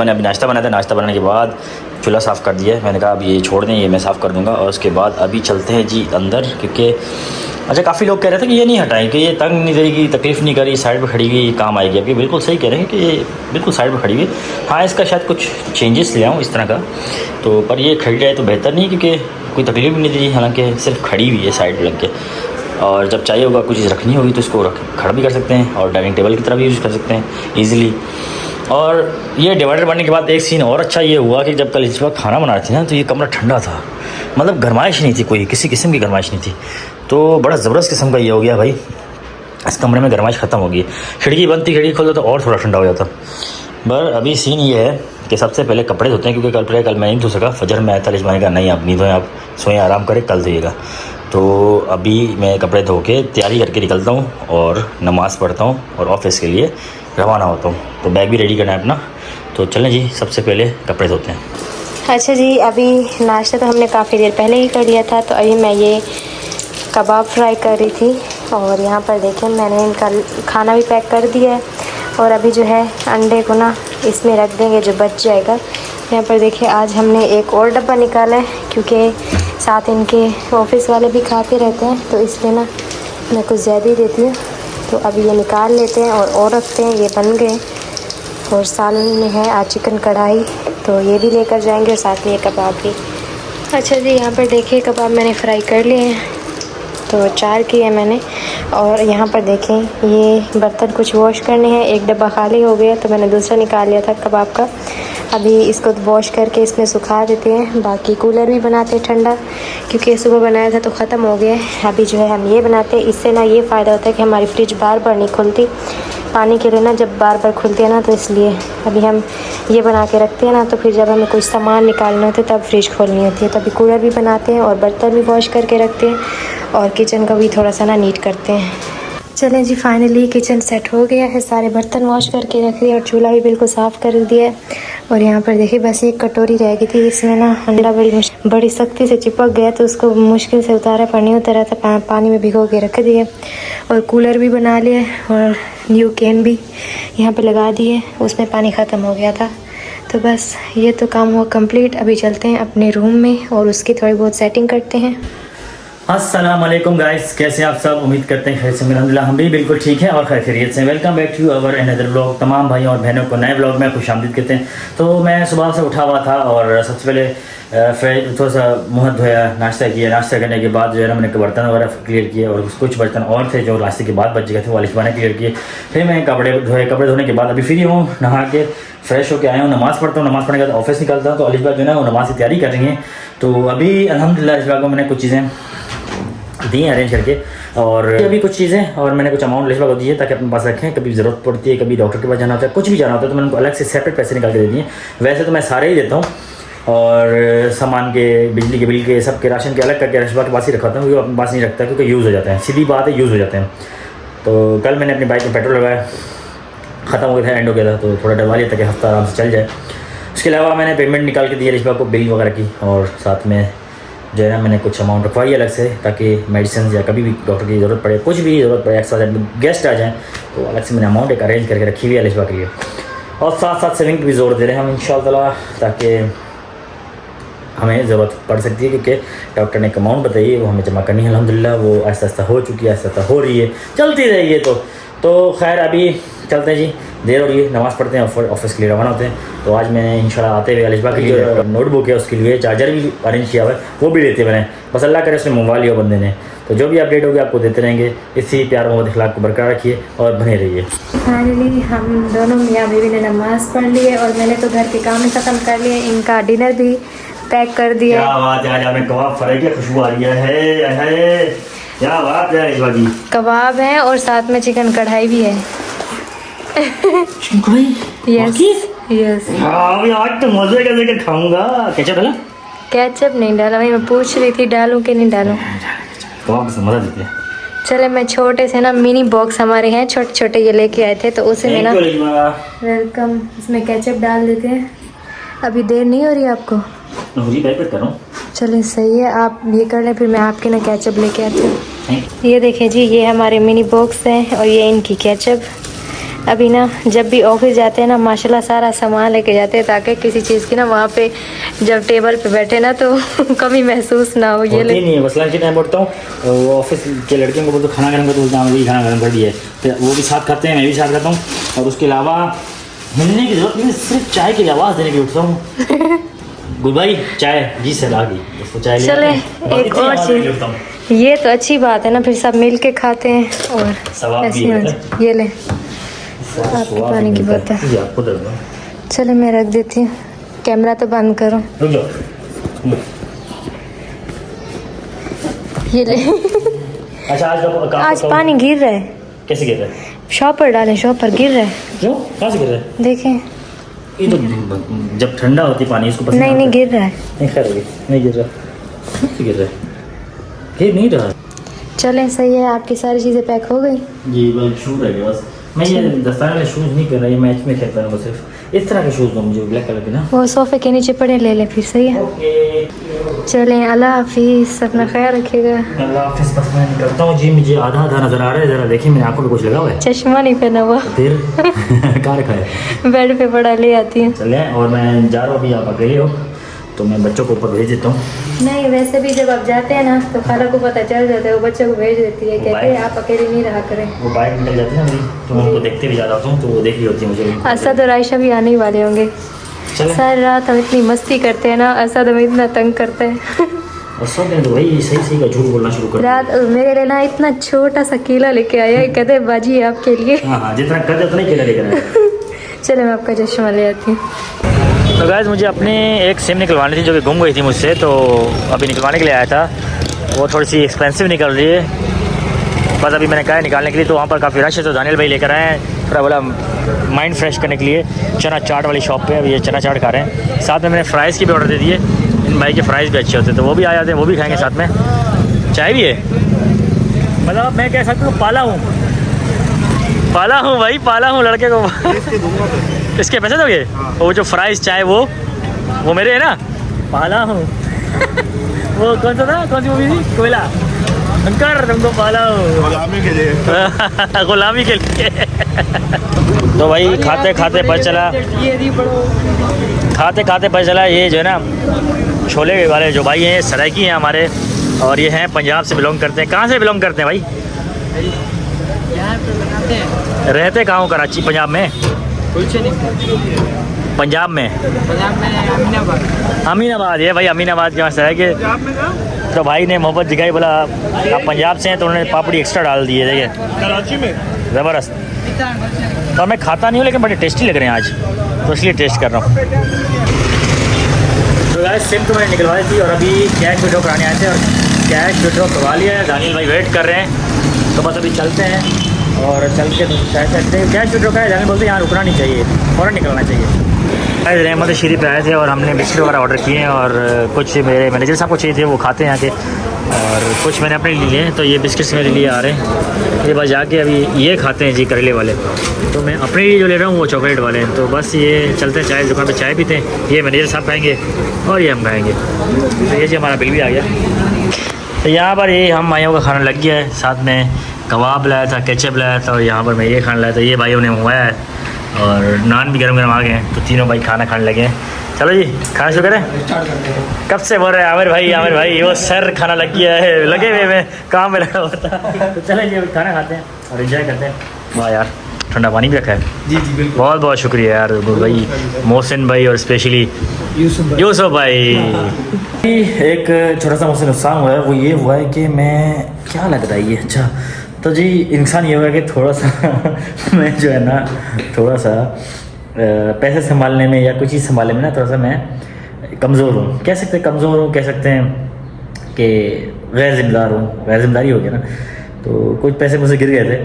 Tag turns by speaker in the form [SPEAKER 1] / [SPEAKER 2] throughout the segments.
[SPEAKER 1] मैंने अभी नाश्ता बनाया था। नाश्ता बनाने के बाद चूल्हा साफ़ कर दिया है। मैंने कहा अब ये छोड़ दें, ये मैं साफ़ कर दूंगा। और उसके बाद अभी चलते हैं जी अंदर, क्योंकि अच्छा काफ़ी लोग कह रहे थे कि ये नहीं हटाएं, कि ये तंग नहीं देगी, तकलीफ़ नहीं करी, साइड पे खड़ी हुई काम आएगी। अभी बिल्कुल सही कह रहे हैं कि ये बिल्कुल साइड पे खड़ी हुई। हाँ, इसका शायद कुछ चेंजेस ले आऊँ इस तरह का, तो पर ये खड़ी रहे तो बेहतर नहीं, क्योंकि कोई तकलीफ़ भी नहीं दी, हालांकि सिर्फ खड़ी हुई है साइड लग के। और जब चाहिए होगा कुछ चीज़ रखनी होगी तो इसको खड़ा भी कर सकते हैं और डाइनिंग टेबल की तरह भी यूज़ कर सकते हैं ईज़िली। और ये डिवाइडर बनने के बाद एक सीन और अच्छा ये हुआ कि जब कल इस वक्त खाना बना रहे थे ना, तो ये कमरा ठंडा था, मतलब गर्माइश नहीं थी, कोई किसी किस्म की गर्माइश नहीं थी। तो बड़ा ज़बरदस्त किस्म का ये हो गया भाई, इस कमरे में गर्माइश ख़त्म हो गई। खिड़की बंद थी, खिड़की खोलता तो और थोड़ा ठंडा हो जाता। पर अभी सीन ये है कि सबसे पहले कपड़े धोते हैं, क्योंकि कल मैं नहीं धो सका। फजर में आया था, लिजमाने का नहीं आप नहीं धोएं, आप सोएं आराम करें, कल धोइएगा। तो अभी मैं कपड़े धो के तैयारी करके निकलता हूँ और नमाज़ पढ़ता हूँ और ऑफिस के लिए रवाना होता हूँ। तो बैग भी रेडी करना है अपना। तो चलें जी, सबसे पहले कपड़े धोते हैं।
[SPEAKER 2] अच्छा जी, अभी नाश्ता तो हमने काफ़ी देर पहले ही कर लिया था। तो अभी मैं ये कबाब फ्राई कर रही थी और यहाँ पर देखें मैंने इनका खाना भी पैक कर दिया है। और अभी जो है अंडे को ना इसमें रख देंगे जो बच जाएगा। यहाँ पर देखिए आज हमने एक और डब्बा निकाला है, क्योंकि साथ इनके ऑफिस वाले भी खाते रहते हैं, तो इसलिए ना मैं कुछ ज़्यादा ही देती हूँ। तो अभी ये निकाल लेते हैं और रखते हैं। ये बन गए। और सालन में है आज चिकन कढ़ाई, तो ये भी लेकर जाएंगे और साथ में ये कबाब भी। अच्छा जी, यहाँ पर देखिए कबाब मैंने फ्राई कर लिए हैं, तो 4 किए हैं मैंने। और यहाँ पर देखें ये बर्तन कुछ वॉश करने हैं। एक डब्बा खाली हो गया तो मैंने दूसरा निकाल लिया था कबाब का। अभी इसको वॉश करके इसमें सुखा देते हैं। बाकी कूलर भी बनाते हैं ठंडा, क्योंकि सुबह बनाया था तो ख़त्म हो गया है। अभी जो है हम ये बनाते हैं। इससे ना ये फ़ायदा होता है कि हमारी फ्रिज बार बार नहीं खुलती पानी के लिए ना, जब बार बार खुलती है ना, तो इसलिए अभी हम ये बना के रखते हैं ना, तो फिर जब हमें कुछ सामान निकालना होता है तब फ्रिज खोलनी होती है। तो अभी कूलर भी बनाते हैं और बर्तन भी वॉश करके रखते हैं और किचन का भी थोड़ा सा ना नीट करते हैं। चलें जी, फाइनली किचन सेट हो गया है। सारे बर्तन वॉश करके रख दिए और चूल्हा भी बिल्कुल साफ़ कर दिया है। और यहाँ पर देखिए बस एक कटोरी रह गई थी, इसमें ना अंडा बड़ी सख्ती से चिपक गया, तो उसको मुश्किल से उतारा, पर नहीं उतारा था, पानी में भिगो के रख दिए। और कूलर भी बना लिया और न्यू कैन भी यहाँ पे लगा दिए, उसमें पानी ख़त्म हो गया था। तो बस ये तो काम हुआ कंप्लीट। अभी चलते हैं अपने रूम में और उसकी थोड़ी बहुत सेटिंग करते हैं।
[SPEAKER 1] अस्सलाम वालेकुम गाइस, कैसे आप सब? उम्मीद करते हैं खैर से। अल्हम्दुलिल्लाह हम भी बिल्कुल ठीक है और खैरियत से। Welcome back to our another blog. तमाम भाइयों और बहनों को नए ब्लॉग में खुशामदीद कहते हैं। तो मैं सुबह से उठा हुआ था और सबसे पहले थोड़ा सा मुँह धोया, नाश्ता किया। नाश्ता करने के बाद जो है ना मैंने बर्तन वगैरह क्लियर किए और कुछ बर्तन और थे जो नाश्ते के बाद बच गए थे, वो अलिशबाने क्लियर किए। फिर मैं कपड़े धोए। कपड़े धोने के बाद अभी फ्री हूँ, नहा के फ्रेश होकर आया हूँ, नमाज़ पढ़ता हूँ। नमाज़ पढ़ने के बाद ऑफिस निकलता हूँ। तो अलिशबा जो है ना वो नमाज़ की तैयारी कर रही हैं। तो अभी अल्हम्दुलिल्लाह अलिशबा को मैंने कुछ चीज़ें दी अरेंज करके, और अभी कुछ चीज़ें और मैंने कुछ अमाउंट लिस्ट दी है ताकि अपने पास रखें। कभी ज़रूरत पड़ती है, कभी डॉक्टर के पास जाना होता है, कुछ भी जाना होता है, तो मैंने उनको अलग से सेपरेट पैसे निकाल के दे दिए। वैसे तो मैं सारे ही देता हूँ, और सामान के, बिजली के बिल के, सब के, राशन के अलग करके अलिशबा के पास ही रखवाता हूँ, क्योंकि अपने पास नहीं रखता क्योंकि यूज़ हो जाता है। सीधी बात है, यूज़ हो जाते हैं। तो कल मैंने अपनी बाइक में पेट्रोल लगाया, ख़त्म हो गया था, एंड हो गया था, तो थोड़ा डलवा लिया ताकि हफ्ता आराम से चल जाए। उसके अलावा मैंने पेमेंट निकाल के दी अलिशबा को, बिल वगैरह की, और साथ में जो है ना मैंने कुछ अमाउंट रखवाई अलग से, ताकि मेडिसिन या कभी भी डॉक्टर की ज़रूरत पड़े, कुछ भी ज़रूरत पड़े, एक्स्ट्रा गेस्ट आ जाएँ, तो अलग से मैंने अमाउंट एक अरेंज करके रखी हुई है अलिशबा के लिए। और साथ साथ सेविंग भी ज़ोर दे रहे हैं हम इंशाअल्लाह, ताकि हमें ज़रूरत पड़ सकती है, क्योंकि डॉक्टर ने एक अमाउंट बताई है वो हमें जमा करनी है। अल्हम्दुलिल्लाह वो आहिस्ता आहिस्ता हो चुकी है, आहिस्ता आहिस्ता हो रही है, चलती रहेगी। तो खैर अभी चलते हैं जी, देर हो रही है, नमाज़ पढ़ते हैं, ऑफिस के लिए रवाना होते हैं। तो आज मैंने इंशाल्लाह आते हुए अलिशबा की जो नोटबुक है उसके लिए चार्जर भी अरेंज किया हुआ है, वो भी लेते मैंने। बस अल्लाह करे उसने मंगवा लिया बंदे ने। तो जो भी अपडेट होगी आपको देते रहेंगे। इसी प्यार मोहब्बत अखलाक को बरकरार रखिए और बने रहिए।
[SPEAKER 2] फाइनली हम दोनों मियाँ बीवी ने नमाज़ पढ़ ली है और मैंने तो घर के काम ख़त्म कर लिए। इनका डिनर भी पैक कर दिया।
[SPEAKER 1] क्या बात है, आज हमें कबाब फ्राई की खुशबू आ रही है। क्या बात है अलिशबा जी,
[SPEAKER 2] कबाब है और साथ में चिकन कढ़ाई भी है। यस यस,
[SPEAKER 1] हाँ भाई आज तो मजे का लेकर खाऊंगा। केचप डाला?
[SPEAKER 2] केचप नहीं डाला भाई, मैं पूछ रही थी डालूं कि नहीं डालूं।
[SPEAKER 1] कबाब से मजा देते हैं।
[SPEAKER 2] चले, मैं छोटे से ना मिनी बॉक्स हमारे हैं छोटे छोटे, ये लेके आए थे, तो उसे में ना वेलकम इसमें केचप डाल देते हैं। अभी देर नहीं हो रही आपको? चले सही है, आप ये कर लें, फिर मैं आपके ना केचप लेके आती हूँ। ये देखें जी, ये हमारे मिनी बॉक्स हैं और ये इनकी केचप। अभी ना जब भी ऑफिस जाते हैं ना माशाल्लाह सारा सामान लेके जाते हैं ताकि किसी चीज़ की ना वहाँ पे जब टेबल पे बैठे ना तो कमी महसूस ना हो। ये
[SPEAKER 1] नहीं है बस लंच के टाइम उठता हूँ, वो ऑफिस के लड़कियों को बोलते खाना गर्म कर, तो बोलता हूँ वही खाना गर्म कर दिया है, तो वो भी साथ खाते हैं, मैं भी साथ खाता हूँ। और उसके अलावा मिलने की जरूरत नहीं, सिर्फ चाय की आवाज़ देने की उठता हूँ। गुड भाई चाय, जी सर आ गई, इसको चाय ले
[SPEAKER 2] चले
[SPEAKER 1] आते हैं।
[SPEAKER 2] एक और चीज़, ये तो अच्छी बात है ना, फिर सब मिल के खाते हैं और
[SPEAKER 1] सवाब भी
[SPEAKER 2] ऐसी
[SPEAKER 1] है।
[SPEAKER 2] मजा। ये ले आपकी पानी की बोतल,
[SPEAKER 1] जी आपको दे दो।
[SPEAKER 2] चलो मैं रख देती हूँ, कैमरा तो बंद करो।
[SPEAKER 1] रुक जाओ।
[SPEAKER 2] ये ले
[SPEAKER 1] अच्छा
[SPEAKER 2] आज पानी गिर रहा है,
[SPEAKER 1] कैसे गिर रहा है?
[SPEAKER 2] शॉपर डालें, शॉपर गिर रहा है,
[SPEAKER 1] क्यों, कहाँ से गिर रहा है?
[SPEAKER 2] देखें।
[SPEAKER 1] ये तो जब ठंडा होती पानी इसको पसंद
[SPEAKER 2] नहीं नहीं गिर रहा है,
[SPEAKER 1] नहीं, खैर होगी, नहीं गिर रहा, कैसे गिर रहा है? गिर नहीं रहा।
[SPEAKER 2] चलें सही है, आपकी सारी चीज़ें पैक हो गई।
[SPEAKER 1] जी बस शूज़ रह गए बस। मैं ये दस्ताने वाले शूज़ नहीं कर रहा, ये मैच में खेलता हूँ सिर्फ। इस तरह के शूज़ दो मुझे, ब्लैक कलर के ना।
[SPEAKER 2] वो सोफे के नीचे पड़े, ले ले फिर। सही है,
[SPEAKER 1] ओके
[SPEAKER 2] चलें, अल्लाह हाफिज़, अपना ख्याल रखिएगा।
[SPEAKER 1] अल्लाह हाफिज़। बस मैं निकलता हूँ जी, मुझे आधा आधा नज़र आ रहा है, ज़रा देखिए मेरी आंखों पे कुछ लगा हुआ है।
[SPEAKER 2] चश्मा नहीं पहना हुआ,
[SPEAKER 1] फिर कहाँ रखा है?
[SPEAKER 2] बेड पे पड़ा, ले आती हूँ।
[SPEAKER 1] चले, और मैं जा रहा हूँ अभी, आप अकेले हो तो मैं बच्चों को ऊपर भेज देता हूँ।
[SPEAKER 2] नहीं वैसे भी जब आप जाते हैं ना तो खाला को पता चल जाता है, वो बच्चे को भेज देती है, कहते हैं आप अकेले नहीं रहा करें।
[SPEAKER 1] वो बाइक निकल जाती है ना मेरी, तो मैं उनको देखते भी ज़्यादा होता हूँ, तो वो देख रही होती है मुझे।
[SPEAKER 2] असद और आयशा भी आने ही वाले होंगे।
[SPEAKER 1] चले,
[SPEAKER 2] सारी रात हम इतनी मस्ती करते हैं ना, असद हमें इतना तंग करता है।
[SPEAKER 1] और सब दिन तो भाई सही सही का झूठ बोलना शुरू कर।
[SPEAKER 2] रात मेरे लिए ना इतना छोटा सा केला लेके आया, कहते हैं बाजी आपके लिए।
[SPEAKER 1] हाँ हाँ, जितना कर दे उतना ही केला लेकर आया।
[SPEAKER 2] चलो मैं आपका चश्मा ले आती हूँ।
[SPEAKER 1] तो गाइस मुझे अपनी एक सिम निकलवानी थी जो कि गुम गई थी मुझसे, तो अभी निकलवाने के लिए आया था। वो थोड़ी सी एक्सपेंसिव निकल रही है, बस अभी मैंने कहा है निकालने के लिए, तो वहाँ पर काफ़ी रश है, तो दानियल भाई लेकर आए हैं थोड़ा बोला माइंड फ्रेश करने के लिए चना चाट वाली शॉप पे। अभी ये चना चाट खा रहे हैं, साथ में मैंने फ्राइज़ की भी ऑर्डर दे दिए। इन भाई के फ्राइज़ भी अच्छे होते हैं, तो वो भी आ जाते हैं, वो भी खाएँगे साथ में। चाय भी है, मतलब मैं कह सकता हूँ पाला हूँ भाई, पाला हूँ लड़के को। इसके पैसे दोगे? वो जो फ्राइज़ चाय वो मेरे है ना, पाला हूँ। वो कौन सा था, कौन सी मूवी थी, कोयला? अंकर तुमको पाला हूँ गुलामी के लिए। गुलामी के लिए। तो भाई खाते खाते पता चला ये जो है ना छोले वाले जो भाई हैं सराइकी हैं हमारे, और ये हैं पंजाब से बिलोंग करते हैं। कहाँ से बिलोंग करते हैं भाई? रहते कहाँ हो? कराची, पंजाब में? पंजाब में अमीनाबाद है भाई, अमीनाबाद के वहाँ से है कि तो भाई ने मोहब्बत दिखाई, बोला आप पंजाब से हैं, तो उन्होंने पापड़ी एक्स्ट्रा डाल दी है। देखिए कराची में ज़बरदस्त। तो मैं खाता नहीं हूँ लेकिन बड़े टेस्टी लग रहे हैं आज, तो इसलिए टेस्ट कर रहा हूँ। तो गाइस सिम तो मैंने निकलवाई थी और अभी कैश विड्रॉ कराने आए थे, और कैश विड्रॉ करवा लिया है। दानियल भाई वेट कर रहे हैं, तो बस अभी चलते हैं और चल के कैश विड्रॉ का है। दानियल बोलते हैं यहाँ रुकना नहीं चाहिए, फ़ौरन निकलना चाहिए। रहमत शरीफ आए थे और हमने बिस्किट वगैरह ऑर्डर किए हैं, और कुछ मेरे मैनेजर साहब को चाहिए थे, वो खाते हैं यहाँ के, और कुछ मैंने अपने लिए हैं। तो ये बिस्किट्स मेरे लिए आ रहे हैं, ये बस जाके अभी ये खाते हैं जी करेले वाले। तो मैं अपने लिए जो ले रहा हूँ वो चॉकलेट वाले हैं। तो बस ये चलते हैं, चाय दुकान पे चाय पीते हैं, ये मैनेजर साहब खाएँगे और ये हम खाएँगे। तो ये जी हमारा बिल भी आ गया। तो यहाँ पर ये हम भाइयों का खाना लग गया है, साथ में कबाब लाया था, केचप लाया था, और यहाँ पर मैं ये खाना लाया था, ये भाइयों ने मंगवाया है, और नान भी गरम गरम आ गए हैं। तो तीनों भाई खाना खाने लगे हैं। चलो जी खाना शुरू करें। कब से बोल रहे हैं आमिर भाई वो सर खाना लग गया है, लगे हुए में काम में लगा हुआ था। तो चलें जी खाना खाते हैं और एंजॉय करते हैं। वाह यार ठंडा पानी भी रखा है।
[SPEAKER 3] जी जी बिल्कुल,
[SPEAKER 1] बहुत बहुत शुक्रिया यार भाई, मोहसिन भाई और स्पेशली यूसुफ भाई। एक छोटा सा मुझसे नुकसान हुआ है, वो ये हुआ है कि मैं क्या लग रहा है ये, अच्छा तो जी इंसान ये हुआ कि थोड़ा सा मैं जो है ना थोड़ा सा पैसे संभालने में या कुछ चीज़ संभालने में ना थोड़ा सा मैं कमज़ोर हूँ, कह सकते हैं कमज़ोर हूँ, कह सकते हैं कि गैर ज़िम्मेदार हूँ, गैर ज़िम्मेदारी हो गया ना। तो कुछ पैसे मुझसे गिर गए थे,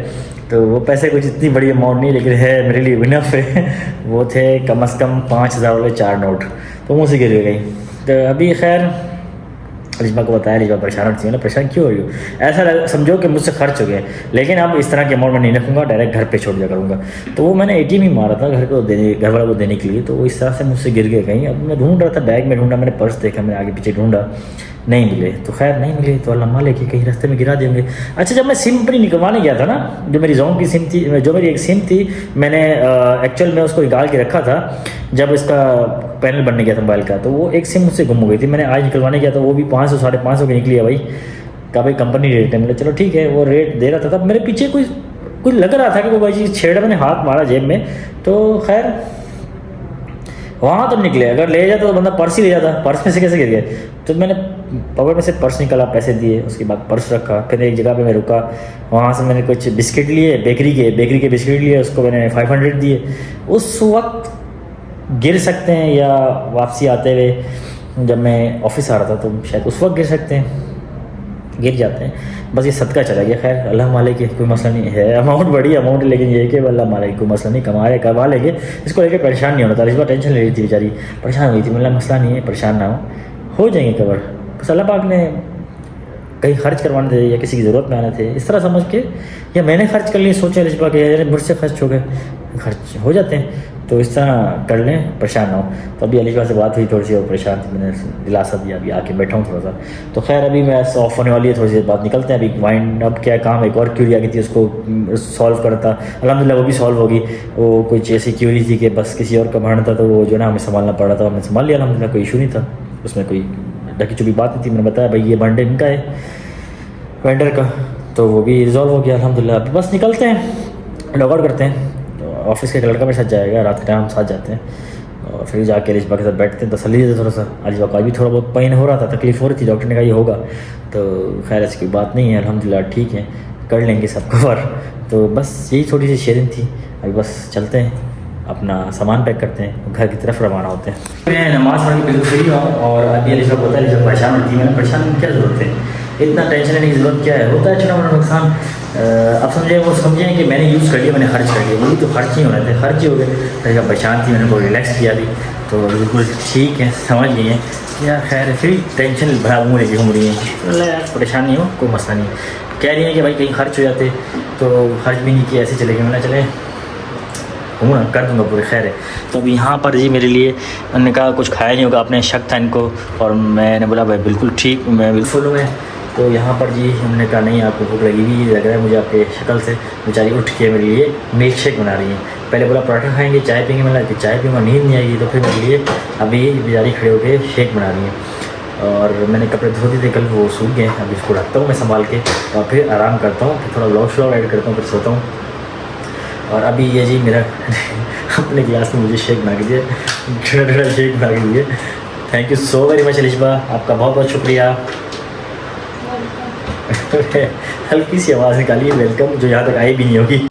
[SPEAKER 1] तो वो पैसे कुछ इतनी बड़ी अमाउंट नहीं, लेकिन है मेरे लिए विनफ है। वो थे कम से कम 5,000 वाले 4 नोट, तो मुझसे गिर गई। तो अभी खैर रिजमा को बताया, रिजमा परेशान होती है ना, परेशान क्यों हो रही हो, ऐसा समझो कि मुझसे खर्च हो गया, लेकिन अब इस तरह के अमाउंट में नहीं रखूँगा, डायरेक्ट घर पे छोड़ दिया करूँगा। तो वो मैंने ATM ही मारा था घर वालों को देने के लिए, तो वो इस तरह से मुझसे गिर गए कहीं। अब मैं ढूंढ रहा था, बैग में ढूंढा, मैंने पर्स देखा, मैंने आगे पीछे ढूंढा, नहीं मिले। तो खैर नहीं मिले तो अल्लाह मालिक कि कहीं रास्ते में गिरा देंगे। अच्छा, जब मैं सिम अपनी निकलवाने गया था ना, जो मेरी जोन की सिम थी, जो मेरी एक सिम थी, मैंने एक्चुअल में उसको निकाल के रखा था जब इसका पैनल बनने गया था मोबाइल का, तो वो एक सिम मुझसे गुम हो गई थी। मैंने आज निकलवाने गया था, वो भी 500 550 की निकली है भाई। कहा भाई कंपनी रेट है, मतलब चलो ठीक है, वो रेट दे रहा था। तब मेरे पीछे कुछ लग रहा था कि कोई भाई चीज़ छेड़ा, मैंने हाथ मारा जेब में, तो खैर वहाँ तो निकले। अगर ले जाता तो बंदा पर्स ही ले जाता, पर्स में से कैसे गिर गए। तो मैंने पॉकेट में से पर्स निकाला, पैसे दिए, उसके बाद पर्स रखा, फिर एक जगह पे मैं रुका, वहाँ से मैंने कुछ बिस्किट लिए, बेकरी के बिस्किट लिए, उसको मैंने 500 दिए। उस वक्त गिर सकते हैं, या वापसी आते हुए जब मैं ऑफिस आ रहा था तो शायद उस वक्त गिर सकते हैं, गिर जाते हैं। बस ये सदका चला गया। खैर अल्लाह मालिक है, कोई मसला नहीं है। अमाउंट बड़ी अमाउंट है, लेकिन ये है कि अल्लाह मालिक कोई मसला नहीं, करवा लेंगे। इसको लेकर परेशान नहीं होना था। इस बार टेंशन ले रही थी बेचारी, परेशान हुई थी। मतलब मसला नहीं है, परेशान ना हो जाएंगे कवर। बस अल्लाह पाक ने कहीं खर्च करवाने थे या किसी की ज़रूरत में आने थे, इस तरह समझ के, या मैंने खर्च कर लिए, सोचे रिश्वा के मुझसे खर्च हो गए, खर्च हो जाते हैं, तो इस तरह कर लें, परेशान ना हो। तो अभी अलीशा से बात हुई, थोड़ी सी और परेशान थी, मैंने दिलासा दिया, अभी आके बैठा हूँ थोड़ा सा। तो खैर अभी मैं ऑफ होने वाली है, थोड़ी सी बात निकलते हैं। अभी वाइंड अप क्या काम, एक और क्यूरी आ गई थी, उसको सॉल्व करता, अल्हम्दुलिल्लाह वो भी सॉल्व होगी। वो कुछ ऐसी क्यूरी थी कि बस किसी और का भाड़ना था, तो वो जो ना हमें संभालना पड़ रहा था, हमने संभाल लिया अल्हम्दुलिल्लाह, कोई इशू नहीं था उसमें, कोई ढकी चुपी बात नहीं थी। मैंने बताया भाई ये बंडे इनका है, वेंडर का, तो वो भी रिजॉल्व हो गया अल्हम्दुलिल्लाह। अभी बस निकलते हैं, लॉग आउट करते हैं। तो ऑफिस के एक लड़का मेरे साथ जाएगा, रात के टाइम हम साथ जाते हैं, और फिर जाके अलीशा के साथ बैठते हैं, तसल्ली देते थोड़ा सा। अलीशा का भी थोड़ा बहुत पेन हो रहा था, तकलीफ हो रही थी, डॉक्टर ने कहा ये होगा, तो खैर ऐसी कोई बात नहीं है, अल्हम्दुलिल्लाह ठीक है, कर लेंगे सब कवर। तो बस यही छोटी सी शेयरिंग थी। अभी बस चलते हैं, अपना सामान पैक करते हैं, घर की तरफ रवाना होते हैं। मैं नमाज़ पढ़ के बिल्कुल फ्री हूँ, और अभी अलीशा को होता है, अलीशा परेशान होती है। मैंने परेशान क्या ज़रूरत है, इतना टेंशन लेने की ज़रूरत क्या है, होता है छोटा मोटा नुकसान। अब समझे, वो समझें कि मैंने यूज़ कर लिया, मैंने खर्च कर लिया, वही तो खर्च ही होने थे, खर्च ही हो गए। अलीशा परेशान थी, मैंने को रिलैक्स किया भी, तो बिल्कुल ठीक है, समझ गई हैं या खैर फिर टेंशन भरा मुँह लेके घूम रही हैं। तो यार परेशान नहीं हो, कोई मसला नहीं। कह रही है कि भाई कहीं खर्च हो जाते, तो खर्च भी नहीं किया, ऐसे चले गए। मैंने चले घूमना कर दूँगा पूरे, खैर है। तो अब यहाँ पर जी मेरे लिए उन्होंने कहा कुछ खाया नहीं होगा, अपने शक था इनको, और मैंने बोला भाई बिल्कुल ठीक, मैं बिल्कुल हूँ। तो यहाँ पर जी हमने कहा नहीं आपको भूख लगी हुई लग रहा है मुझे आपके शक्ल से। बेचारी उठ के मेरे लिए मिल्क शेक बना रही हैं। पहले बोला पराठा खाएंगे, चाय पीएंगे, मैंने कि चाय पीऊँगा, नींद नहीं आएगी, तो फिर मेरे लिए अभी बेचारी खड़े होकर शेक बना रही हैं। और मैंने कपड़े धो दिए थे कल, वो सूख गए, अभी इसको रखता हूँ मैं संभाल के, और फिर आराम करता हूँ, फिर थोड़ा व्लॉग श्लॉग ऐड करता हूँ, फिर सोता हूँ। और अभी ये जी मेरा अपने गिलास में मुझे शेक बना के दिए, ठंडा शेक बना के दिए। Thank you so very much Alisha, आपका बहुत बहुत शुक्रिया। हल्की सी आवाज़ निकाली है वेलकम, जो यहाँ तक आई भी नहीं होगी।